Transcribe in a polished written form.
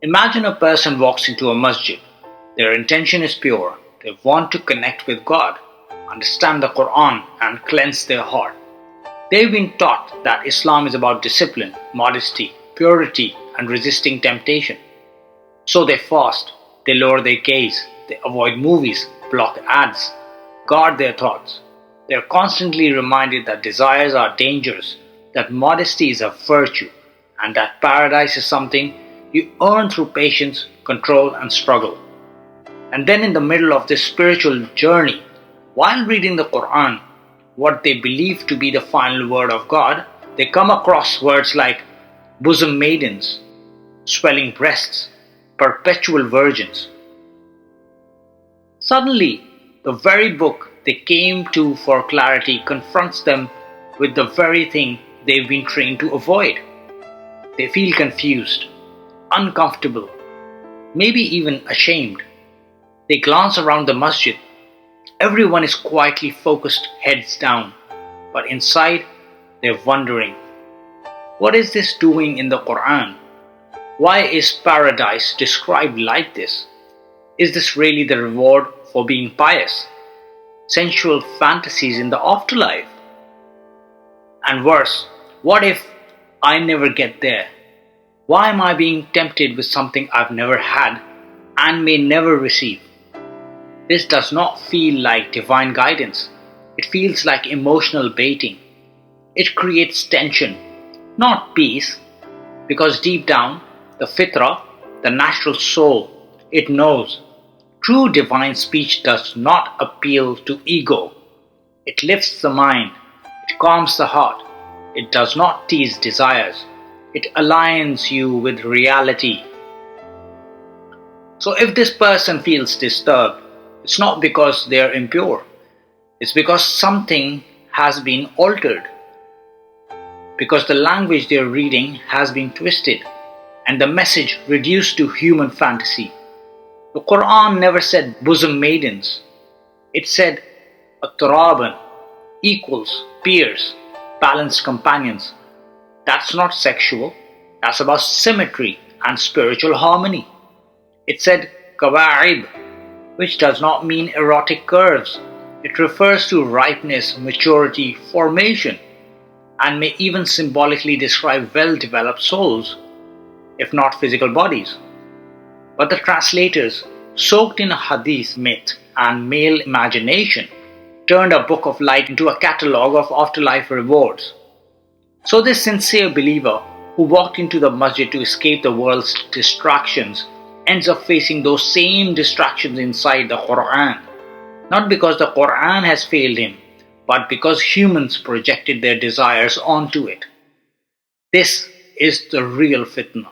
Imagine a person walks into a masjid. Their intention is pure. They want to connect with God, understand the Qur'an, and cleanse their heart. They've been taught that Islam is about discipline, modesty, purity, and resisting temptation. So they fast, they lower their gaze, they avoid movies, block ads, guard their thoughts. They are constantly reminded that desires are dangerous, that modesty is a virtue, and that paradise is something you earn through patience, control, and struggle. And then in the middle of this spiritual journey, while reading the Qur'an, what they believe to be the final word of God, they come across words like bosom maidens, swelling breasts, perpetual virgins. Suddenly, the very book they came to for clarity confronts them with the very thing they've been trained to avoid. They feel confused, uncomfortable, maybe even ashamed. They glance around the masjid. Everyone is quietly focused, heads down, but inside they're wondering, what is this doing in the Qur'an? Why is paradise described like this? Is this really the reward for being pious? Sensual fantasies in the afterlife? And worse, what if I never get there? Why am I being tempted with something I've never had and may never receive? This does not feel like divine guidance. It feels like emotional baiting. It creates tension, not peace, because deep down, the fitrah, the natural soul, it knows true divine speech does not appeal to ego. It lifts the mind, it calms the heart, it does not tease desires, it aligns you with reality. So if this person feels disturbed, it's not because they are impure, it's because something has been altered, because the language they are reading has been twisted and the message reduced to human fantasy. The Qur'an never said bosom maidens. It said atrāb, equals, peers, balanced companions. That's not sexual. That's about symmetry and spiritual harmony. It said kawāʿib, which does not mean erotic curves. It refers to ripeness, maturity, formation, and may even symbolically describe well-developed souls, if not physical bodies. But the translators, soaked in a hadith myth and male imagination, turned a book of light into a catalogue of afterlife rewards. So this sincere believer who walked into the masjid to escape the world's distractions ends up facing those same distractions inside the Qur'an. Not because the Qur'an has failed him, but because humans projected their desires onto it. This is the real fitna.